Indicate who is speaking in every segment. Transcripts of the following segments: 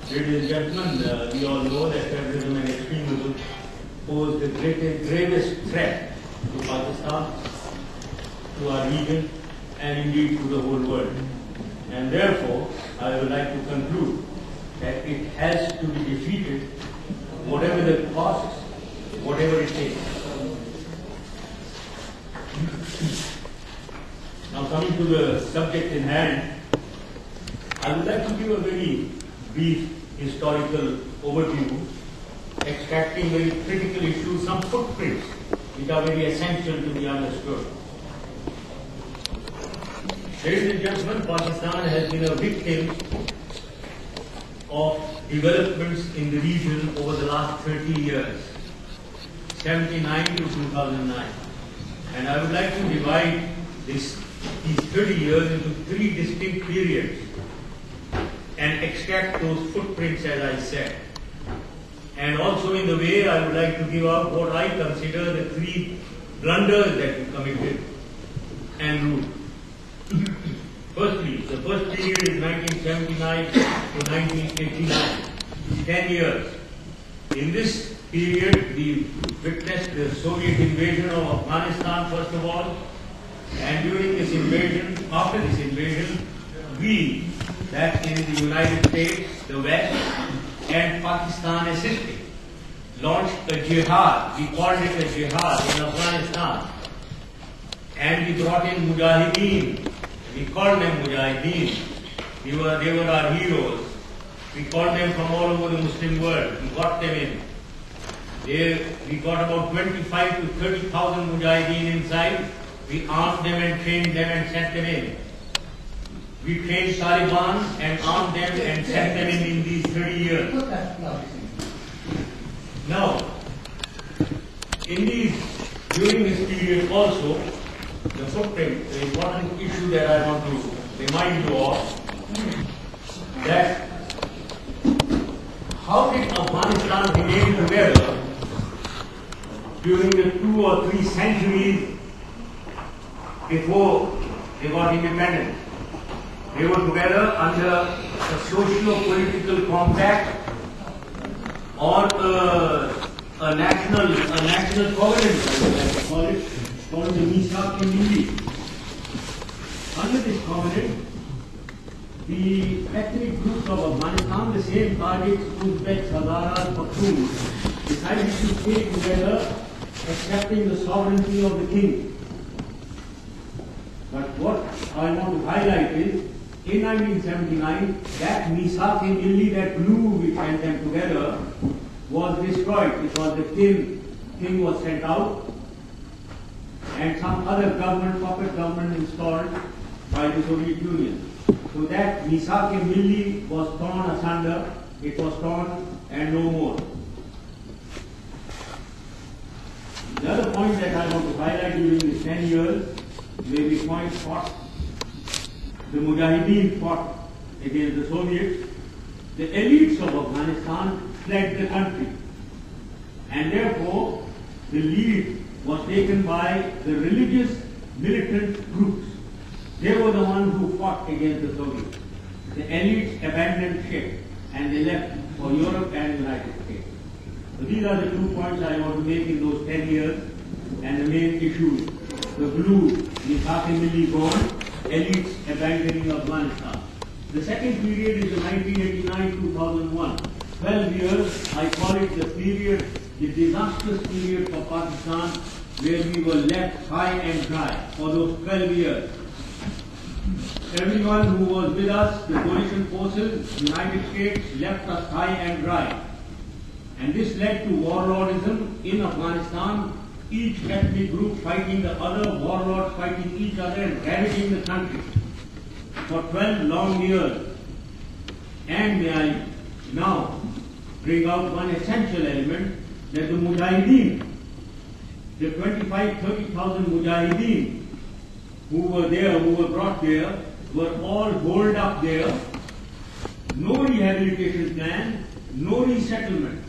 Speaker 1: Ladies and gentlemen, we all know that terrorism and extremism pose the gravest threat to Pakistan, to our region, and indeed to the whole world. And therefore, I would like to conclude that it has to be defeated, whatever the costs, whatever it takes. Now, coming to the subject in hand, I would like to give a very brief historical overview, extracting very critical issues, some footprints which are very essential to be understood. Ladies and gentlemen, Pakistan has been a victim of developments in the region over the last 30 years, 79 to 2009. And I would like to divide these 30 years into three distinct periods and extract those footprints, as I said. And also in the way, I would like to give out what I consider the three blunders that we committed and ruled. Firstly, the first period is 1979 to 1989, 10 years. In this period, we witnessed the Soviet invasion of Afghanistan, first of all, and during this invasion, after this invasion, we, that is the United States, the West, and Pakistan assisted, launched a jihad. We called it a jihad in Afghanistan. And we brought in mujahideen. We called them mujahideen. They were our heroes. We called them from all over the Muslim world. We got them in. We got about 25 to 30,000 mujahideen inside. We armed them and trained them and sent them in. We trained Taliban and armed them and sent them in these 30 years. Now, during this period also, the footprint, the important issue that I want to remind you of, that how did Afghanistan remain together during the 2 or 3 centuries before they got independent? They were together under a socio-political compact or a national covenant, I would like to call it, called the mqmloveyou. Under this covenant, the ethnic groups of Afghanistan, the same targets, Uzbeks, Hazaras, Pakhtuns, decided to stay together, accepting the sovereignty of the king. But what I want to highlight is, in 1979, that mqmloveyou, that glue which held them together, was destroyed because the king was sent out and some other puppet government installed by the Soviet Union. So that mqmloveyou was torn asunder, it was torn and no more. The other point that I want to highlight during these 10 years, where we fought, the Mujahideen fought against the Soviets, the elites of Afghanistan fled the country. And therefore, the lead was taken by the religious militant groups. They were the ones who fought against the Soviets. The elites abandoned ship and they left for Europe and the United States. So these are the 2 points I want to make in those 10 years and the main issues. The blue, the mqmloveyou gone, elites abandoning Afghanistan. The second period is the 1989-2001. 12 years, I call it the period, the disastrous period for Pakistan, where we were left high and dry for those 12 years. Everyone who was with us, the coalition forces, United States, left us high and dry. And this led to warlordism in Afghanistan, each ethnic group fighting the other, warlords fighting each other and ravaging the country for 12 long years. And may I now bring out one essential element, that the mujahideen, the 25,000-30,000 mujahideen who were there, who were brought there, were all holed up there. No rehabilitation plan, no resettlement,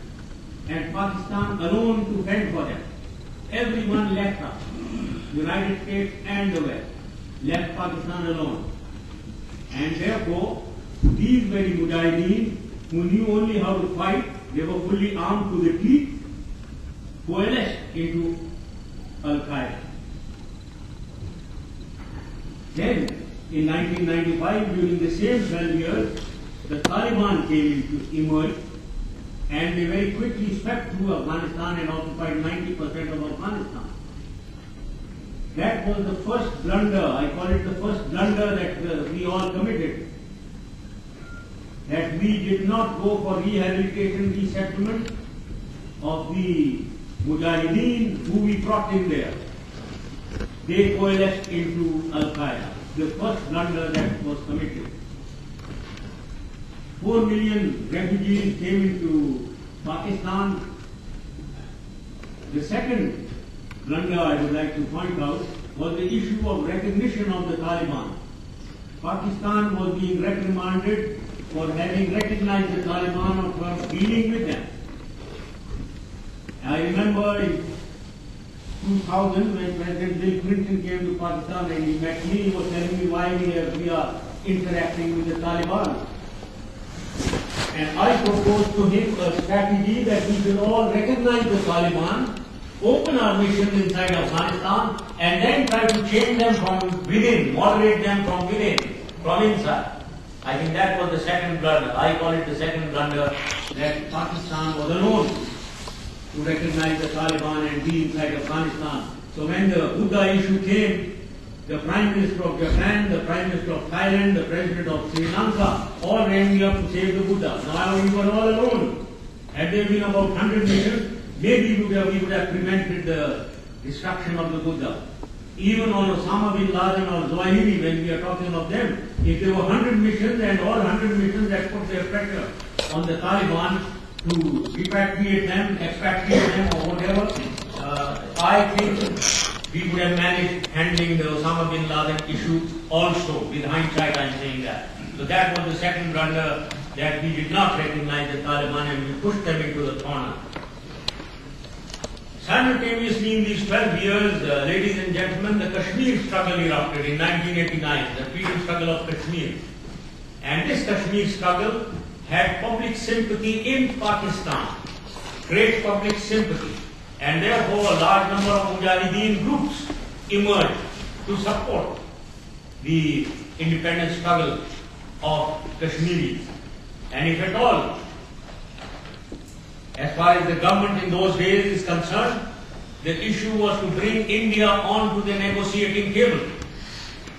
Speaker 1: and Pakistan alone to fend for them. Everyone left us, United States and the West, left Pakistan alone. And therefore, these very mujahideen who knew only how to fight, they were fully armed to the teeth, coalesced into Al-Qaeda. Then, in 1995, during the same 12 years, the Taliban came into emerge, and they very quickly swept through Afghanistan and occupied 90% of Afghanistan. That was the first blunder, I call it the first blunder that we all committed. That we did not go for rehabilitation, resettlement of the Mujahideen who we brought in there. They coalesced into Al-Qaeda. The first blunder that was committed. 4 million refugees came into Pakistan. The second blunder I would like to point out was the issue of recognition of the Taliban. Pakistan was being reprimanded for having recognized the Taliban or for dealing with them. I remember in 2000 when President Bill Clinton came to Pakistan and he met me, he was telling me why we are interacting with the Taliban. And I proposed to him a strategy that we should all recognize the Taliban, open our missions inside Afghanistan, and then try to change them from within, moderate them from within, from inside. I think that was the second blunder. I call it the second blunder, that Pakistan was alone to recognize the Taliban and be inside Afghanistan. So when the Buddha issue came, the Prime Minister of Japan, the Prime Minister of Thailand, the President of Sri Lanka, all rang me up to save the Buddha. Now we were all alone. Had there been about 100 missions, maybe we would have prevented the destruction of the Buddha. Even on Osama bin Laden or Zawahiri, when we are talking of them, if there were 100 missions and all 100 missions that put their pressure on the Taliban to repatriate them, expatriate them or whatever, I think we would have managed handling the Osama bin Laden issue also. With hindsight, I am saying that. So that was the second blunder, that we did not recognize the Taliban and we pushed them into the corner. Simultaneously, in these 12 years, ladies and gentlemen, the Kashmir struggle erupted in 1989, the freedom struggle of Kashmir. And this Kashmir struggle had public sympathy in Pakistan, great public sympathy. And therefore, a large number of Mujahideen groups emerged to support the independence struggle of Kashmiris. And if at all, as far as the government in those days is concerned, the issue was to bring India onto the negotiating table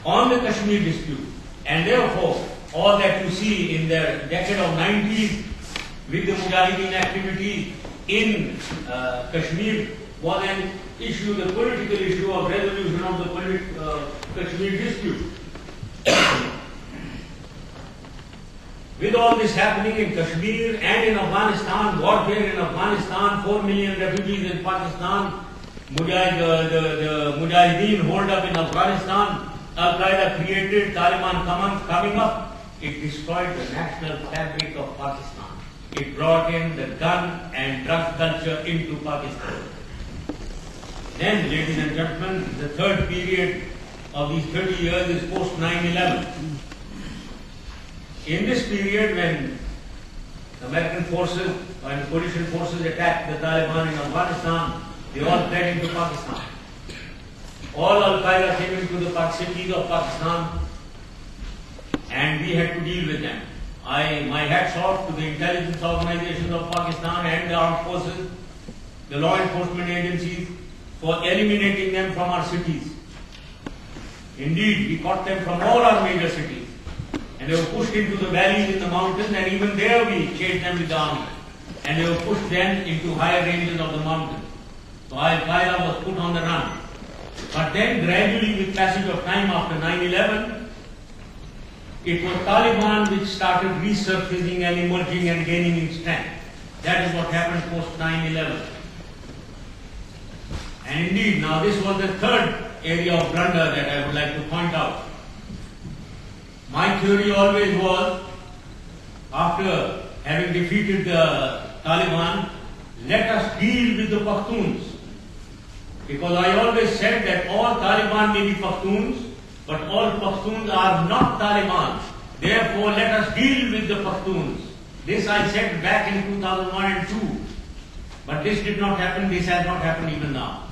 Speaker 1: on the Kashmir dispute. And therefore, all that you see in the decade of 90s with the Mujahideen activity in Kashmir was an issue, the political issue of resolution of the Kashmir dispute. With all this happening in Kashmir and in Afghanistan, warfare in Afghanistan, 4 million refugees in Pakistan, the Mujahideen hold up in Afghanistan, Al-Qaeda created, Taliban coming up, it destroyed the national fabric of Pakistan. It brought in the gun and drug culture into Pakistan. Then, ladies and gentlemen, the third period of these 30 years is post 9/11. In this period, when American forces and coalition forces attacked the Taliban in Afghanistan, they all fled into Pakistan. All Al-Qaeda came into the cities of Pakistan and we had to deal with them. My hats off to the intelligence organizations of Pakistan and the armed forces, the law enforcement agencies, for eliminating them from our cities. Indeed, we caught them from all our major cities. And they were pushed into the valleys in the mountains, and even there we chased them with the army. And they were pushed then into higher ranges of the mountains. So Al-Qaeda was put on the run. But then gradually, with passage of time after 9/11, it was Taliban which started resurfacing and emerging and gaining in strength. That is what happened post 9/11. And indeed, now this was the third area of blunder that I would like to point out. My theory always was, after having defeated the Taliban, let us deal with the Pakhtuns. Because I always said that all Taliban may be Pakhtuns, but all Pakhtuns are not Taliban. Therefore, let us deal with the Pakhtuns. This I said back in 2001 and 2. But this did not happen, this has not happened even now.